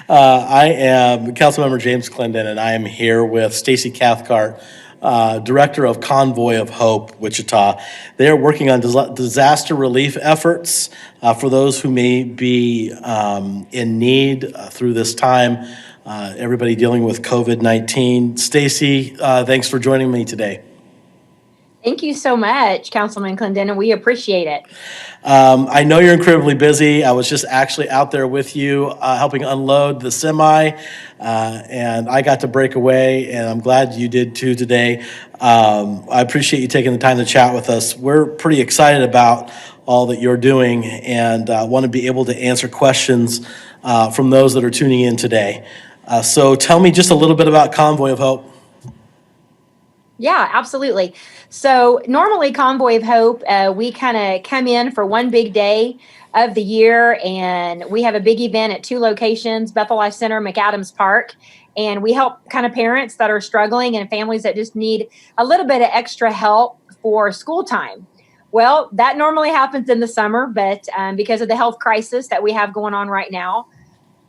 I am Councilmember James Clendenin, and I am here with Stacie Cathcart, Director of Convoy of Hope-Wichita. They are working on disaster relief efforts for those who may be in need through this time. Everybody dealing with COVID-19. Stacie, thanks for joining me today. Thank you so much, Councilman Clendenin. We appreciate it. I know you're incredibly busy. I was just actually out there with you helping unload the semi, and I got to break away, and I'm glad you did too today. I appreciate you taking the time to chat with us. We're pretty excited about all that you're doing and want to be able to answer questions from those that are tuning in today. So tell me just a little bit about Convoy of Hope. Yeah, absolutely. So normally Convoy of Hope, we kind of come in for one big day of the year, and we have a big event at two locations, Bethel Life Center, McAdams Park, and we help kind of parents that are struggling and families that just need a little bit of extra help for school time. Well, that normally happens in the summer, but because of the health crisis that we have going on right now,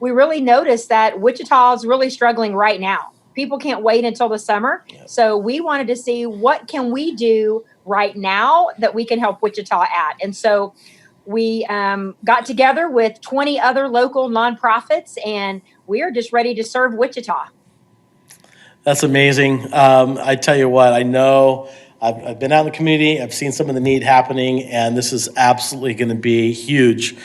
we really noticed that Wichita is really struggling right now. People can't wait until the summer. So we wanted to see what can we do right now that we can help Wichita at. And so we got together with 20 other local nonprofits, and we are just ready to serve Wichita. That's amazing. I tell you what, I know I've been out in the community. I've seen some of the need happening, and this is absolutely going to be huge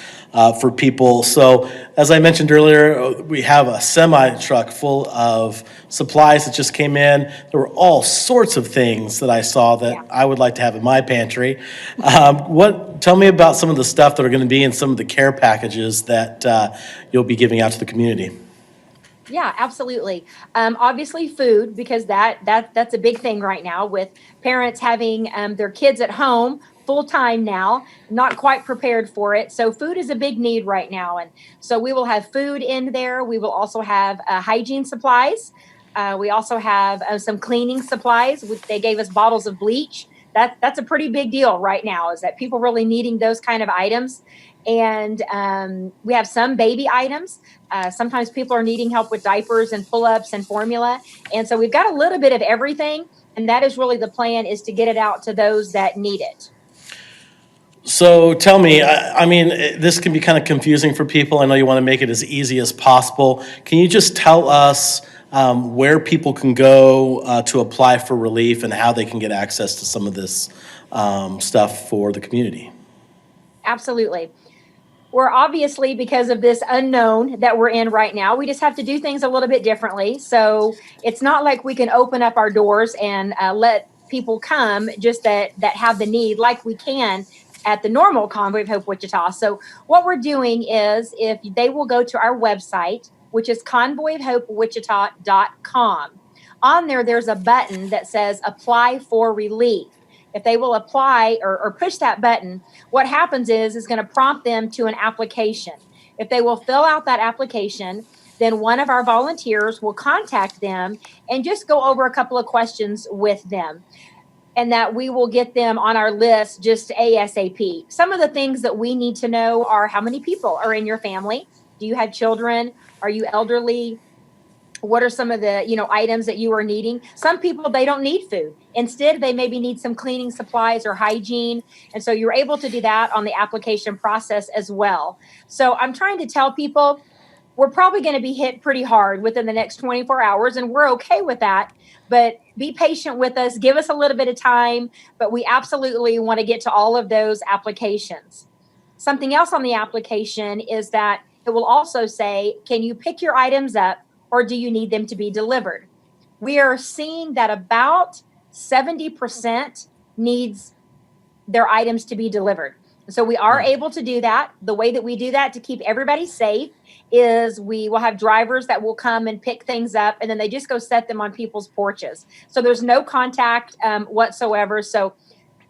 for people. So, as I mentioned earlier, we have a semi truck full of supplies that just came in. There were all sorts of things that I saw that I would like to have in my pantry. Tell me about some of the stuff that are going to be in some of the care packages that you'll be giving out to the community. Yeah, absolutely. Obviously, food, because that's a big thing right now with parents having their kids at home full time now, not quite prepared for it. So food is a big need right now, and so we will have food in there. We will also have hygiene supplies. We also have some cleaning supplies. They gave us bottles of bleach. That's a pretty big deal right now. Is that people really needing those kind of items? And we have some baby items. Sometimes people are needing help with diapers and pull-ups and formula. And so we've got a little bit of everything. And that is really the plan, is to get it out to those that need it. So tell me, I mean, this can be kind of confusing for people. I know you want to make it as easy as possible. Can you just tell us where people can go to apply for relief and how they can get access to some of this stuff for the community? Absolutely. We're obviously, because of this unknown that we're in right now, we just have to do things a little bit differently. So it's not like we can open up our doors and let people come just that have the need like we can at the normal Convoy of Hope Wichita. So what we're doing is, if they will go to our website, which is convoyofhopewichita.com, on there, there's a button that says apply for relief. If they will apply or push that button, what happens is it's going to prompt them to an application. If they will fill out that application, then one of our volunteers will contact them and just go over a couple of questions with them, and that we will get them on our list just ASAP. Some of the things that we need to know are: how many people are in your family? Do you have children? Are you elderly? What are some of the items that you are needing? Some people, they don't need food. Instead, they maybe need some cleaning supplies or hygiene. And so you're able to do that on the application process as well. So I'm trying to tell people, we're probably going to be hit pretty hard within the next 24 hours, and we're okay with that. But be patient with us. Give us a little bit of time. But we absolutely want to get to all of those applications. Something else on the application is that it will also say, can you pick your items up, or do you need them to be delivered? We are seeing that about 70% needs their items to be delivered. So we are able to do that. The way that we do that to keep everybody safe is we will have drivers that will come and pick things up, and then they just go set them on people's porches. So there's no contact whatsoever. So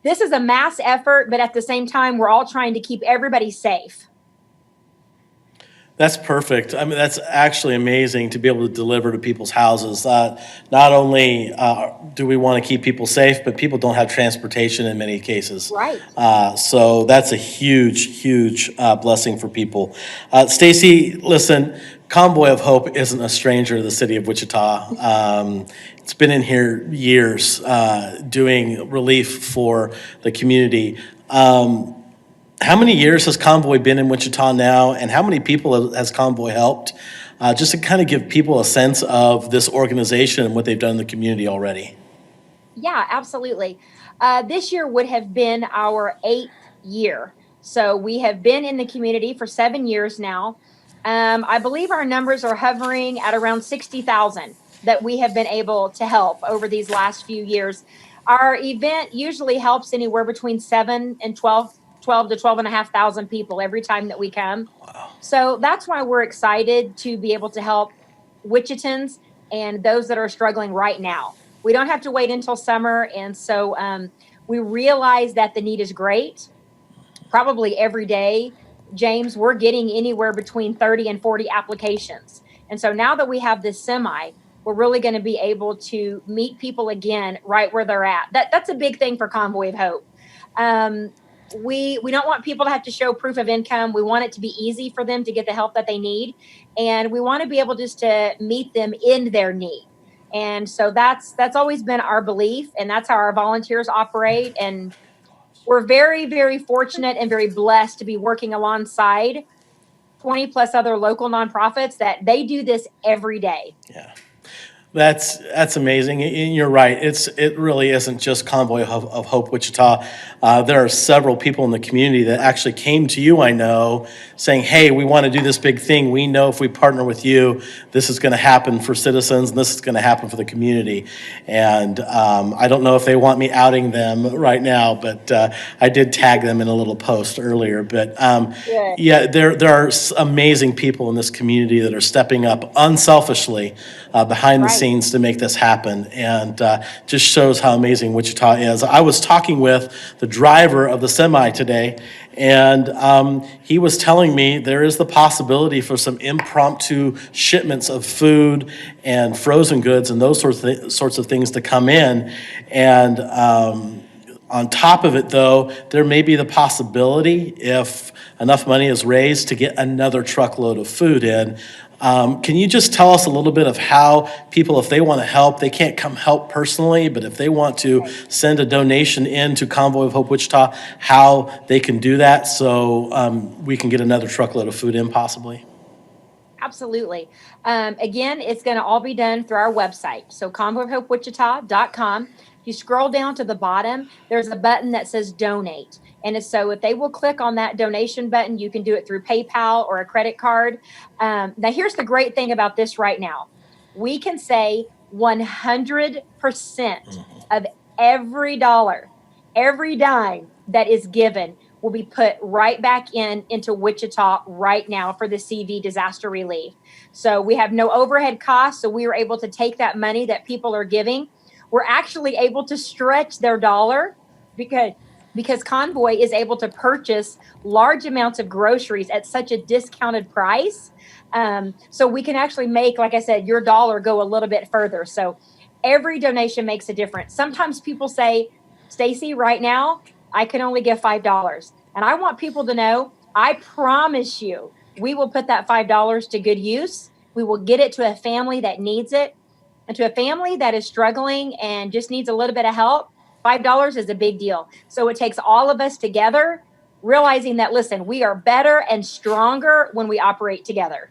this is a mass effort, but at the same time, we're all trying to keep everybody safe. That's perfect. I mean, that's actually amazing to be able to deliver to people's houses. Not only do we want to keep people safe, but people don't have transportation in many cases. Right. So that's a huge, huge blessing for people. Stacie, listen, Convoy of Hope isn't a stranger to the city of Wichita. It's been in here years doing relief for the community. How many years has Convoy been in Wichita now, and how many people has Convoy helped? Just to kind of give people a sense of this organization and what they've done in the community already. Yeah, absolutely. This year would have been our 8th year. So we have been in the community for 7 years now. I believe our numbers are hovering at around 60,000 that we have been able to help over these last few years. Our event usually helps anywhere between 7 and 12 to 12 and a half thousand people every time that we come. So that's why we're excited to be able to help Wichitans and those that are struggling right now. We don't have to wait until summer. And so we realize that the need is great. Probably every day, James, we're getting anywhere between 30 and 40 applications. And so now that we have this semi, we're really going to be able to meet people again right where they're at. That's a big thing for Convoy of Hope. We don't want people to have to show proof of income. We want it to be easy for them to get the help that they need, and we want to be able just to meet them in their need. And so that's always been our belief, and that's how our volunteers operate. And we're very, very fortunate and very blessed to be working alongside 20 plus other local nonprofits that they do this every day. Yeah. That's amazing. And you're right. It really isn't just Convoy of Hope Wichita. There are several people in the community that actually came to you, I know, saying, "Hey, we want to do this big thing. We know if we partner with you, this is going to happen for citizens, and this is going to happen for the community." And I don't know if they want me outing them right now, but I did tag them in a little post earlier. But yeah, there are amazing people in this community that are stepping up unselfishly behind the scenes to make this happen, and just shows how amazing Wichita is. I was talking with the driver of the semi today, and he was telling me there is the possibility for some impromptu shipments of food and frozen goods and those sorts of things to come in. And on top of it, though, there may be the possibility, if enough money is raised, to get another truckload of food in. Can you just tell us a little bit of how people, if they want to help, they can't come help personally, but if they want to send a donation in to Convoy of Hope Wichita, how they can do that so we can get another truckload of food in possibly? Absolutely. Again, it's going to all be done through our website. So convoyofhopewichita.com. If you scroll down to the bottom, there's a button that says donate. And so if they will click on that donation button, you can do it through PayPal or a credit card. Now, here's the great thing about this right now. We can say 100% of every dollar, every dime that is given will be put right back into Wichita right now for the CV disaster relief. So we have no overhead costs. So we were able to take that money that people are giving. We're actually able to stretch their dollar because Convoy is able to purchase large amounts of groceries at such a discounted price. So we can actually make, like I said, your dollar go a little bit further. So every donation makes a difference. Sometimes people say, "Stacie, right now, I can only give $5. And I want people to know, I promise you, we will put that $5 to good use. We will get it to a family that needs it, and to a family that is struggling and just needs a little bit of help. $5 is a big deal. So it takes all of us together, realizing that, listen, we are better and stronger when we operate together.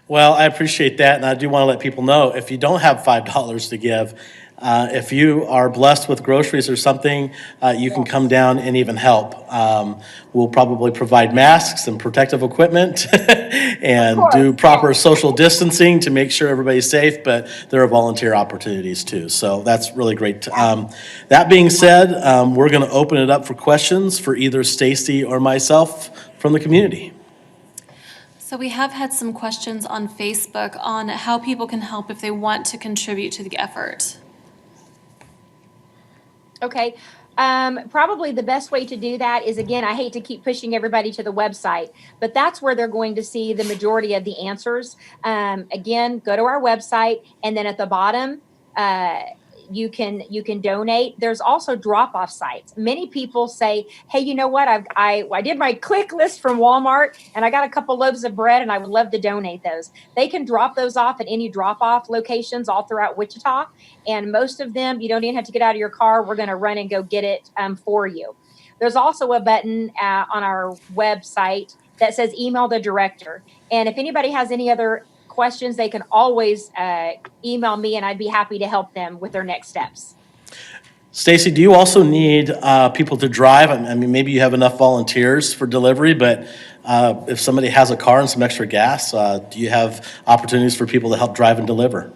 Well, I appreciate that, and I do want to let people know, if you don't have $5 to give, if you are blessed with groceries or something, you can come down and even help. We'll probably provide masks and protective equipment and do proper social distancing to make sure everybody's safe, but there are volunteer opportunities too. So that's really great. That being said, we're going to open it up for questions for either Stacie or myself from the community. So we have had some questions on Facebook on how people can help if they want to contribute to the effort. Okay. Probably the best way to do that is, again, I hate to keep pushing everybody to the website, but that's where they're going to see the majority of the answers. Again, go to our website, and then at the bottom, you can donate. There's also drop-off sites. Many people say, hey, you know what? I did my click list from Walmart and I got a couple loaves of bread and I would love to donate those. They can drop those off at any drop-off locations all throughout Wichita. And most of them, you don't even have to get out of your car. We're going to run and go get it for you. There's also a button on our website that says email the director. And if anybody has any other questions, they can always email me and I'd be happy to help them with their next steps. Stacie, do you also need people to drive? I mean, maybe you have enough volunteers for delivery, but if somebody has a car and some extra gas, do you have opportunities for people to help drive and deliver?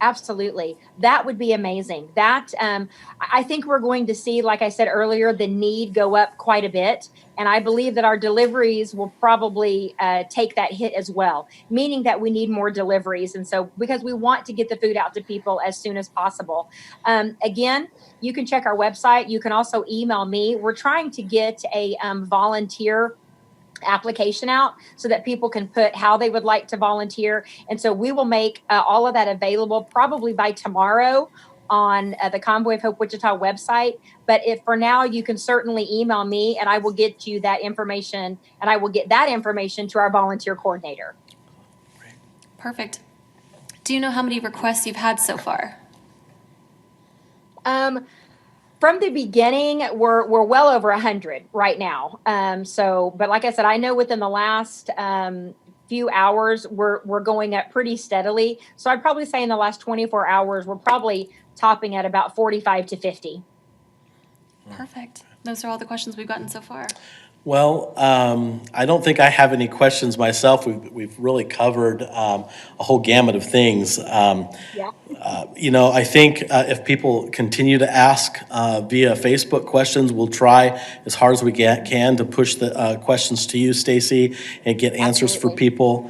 Absolutely. That would be amazing. That I think we're going to see, like I said earlier, the need go up quite a bit. And I believe that our deliveries will probably take that hit as well, meaning that we need more deliveries. And so because we want to get the food out to people as soon as possible. Again, you can check our website. You can also email me. We're trying to get a volunteer application out so that people can put how they would like to volunteer. And so we will make all of that available probably by tomorrow on the Convoy of Hope-Wichita website. But if for now, you can certainly email me and I will get you that information and I will get that information to our volunteer coordinator. Perfect. Do you know how many requests you've had so far? From the beginning, we're well over 100 right now. But like I said, I know within the last few hours, we're going up pretty steadily. So I'd probably say in the last 24 hours, we're probably topping at about 45 to 50. Perfect. Those are all the questions we've gotten so far. Well, I don't think I have any questions myself. We've really covered a whole gamut of things. I think if people continue to ask via Facebook questions, we'll try as hard as we can to push the questions to you, Stacie, and get answers for people.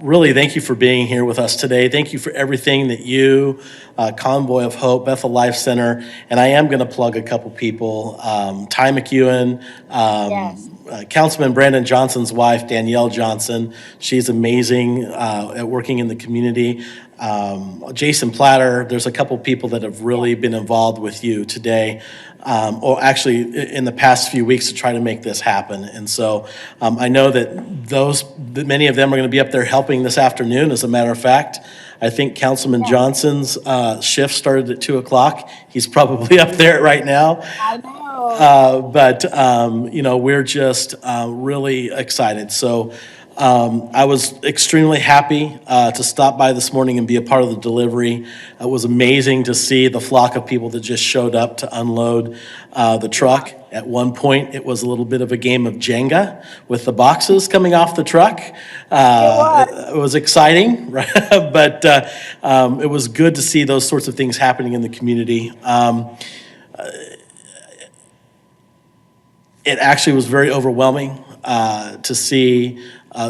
Really, thank you for being here with us today. Thank you for everything that you, Convoy of Hope, Bethel Life Center, and I am going to plug a couple people, Ty McEwen, Councilman Brandon Johnson's wife, Danielle Johnson. She's amazing at working in the community. Jason Platter, there's a couple people that have really been involved with you today, or actually in the past few weeks to try to make this happen. And so I know that many of them are going to be up there helping this afternoon. As a matter of fact, I think Councilman Johnson's shift started at 2:00. He's probably up there right now. I know. We're just really excited. So I was extremely happy to stop by this morning and be a part of the delivery. It was amazing to see the flock of people that just showed up to unload the truck. At one point, it was a little bit of a game of Jenga with the boxes coming off the truck. It was exciting, right? But it was good to see those sorts of things happening in the community. It actually was very overwhelming to see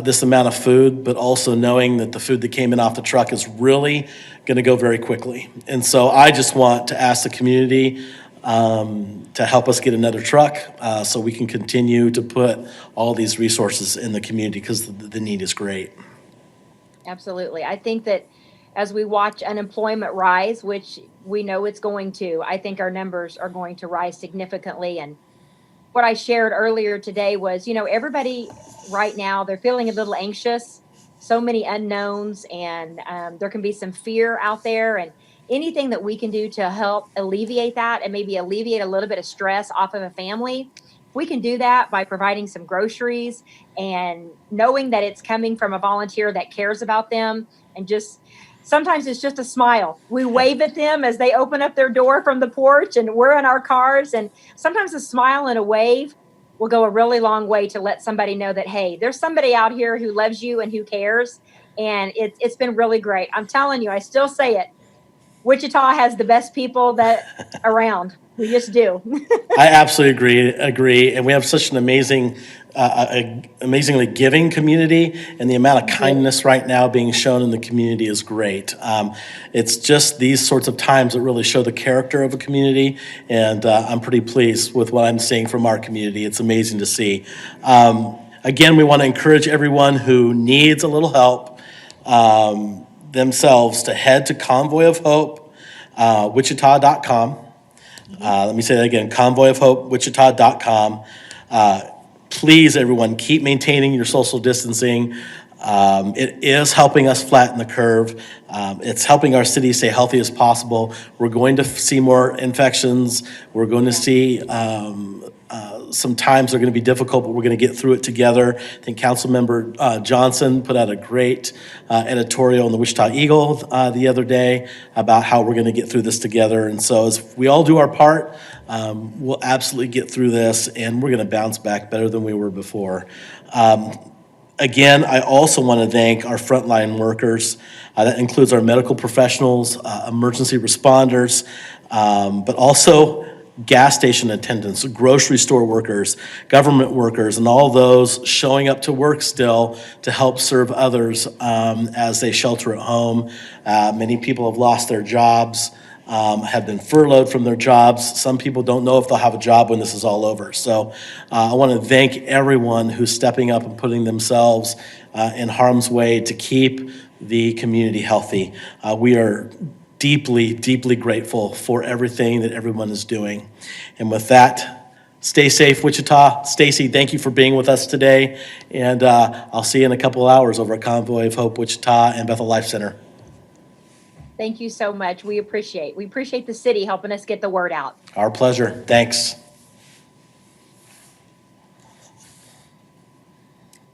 this amount of food, but also knowing that the food that came in off the truck is really going to go very quickly. And so I just want to ask the community to help us get another truck so we can continue to put all these resources in the community because the need is great. Absolutely. I think that as we watch unemployment rise, which we know it's going to, I think our numbers are going to rise significantly. And what I shared earlier today was, everybody right now, they're feeling a little anxious, so many unknowns, and there can be some fear out there. And anything that we can do to help alleviate that and maybe alleviate a little bit of stress off of a family, we can do that by providing some groceries and knowing that it's coming from a volunteer that cares about them. And sometimes it's just a smile. We wave at them as they open up their door from the porch and we're in our cars. And sometimes a smile and a wave will go a really long way to let somebody know that, hey, there's somebody out here who loves you and who cares. And it's been really great. I'm telling you, I still say it. Wichita has the best people that around. We just do. I absolutely agree. And we have such an amazingly giving community, and the amount of kindness right now being shown in the community is great. It's just these sorts of times that really show the character of a community, and I'm pretty pleased with what I'm seeing from our community. It's amazing to see. Again, we want to encourage everyone who needs a little help themselves to head to Convoy of Hope. Wichita.com. Let me say that again, Convoy of Hope-Wichita.com. Please, everyone, keep maintaining your social distancing. It is helping us flatten the curve. It's helping our city stay healthy as possible. We're going to see more infections. We're going to see some times they're going to be difficult, but we're going to get through it together. I think Councilmember Johnson put out a great editorial in the Wichita Eagle the other day about how we're going to get through this together. And so as we all do our part, we'll absolutely get through this, and we're going to bounce back better than we were before. Again, I also want to thank our frontline workers. That includes our medical professionals, emergency responders, but also gas station attendants, grocery store workers, government workers, and all those showing up to work still to help serve others as they shelter at home. Many people have lost their jobs, have been furloughed from their jobs. Some people don't know if they'll have a job when this is all over. So I want to thank everyone who's stepping up and putting themselves in harm's way to keep the community healthy. We are deeply, deeply grateful for everything that everyone is doing. And with that, stay safe, Wichita. Stacie, thank you for being with us today. And I'll see you in a couple of hours over at Convoy of Hope Wichita and Bethel Life Center. Thank you so much. We appreciate the city helping us get the word out. Our pleasure. Thanks.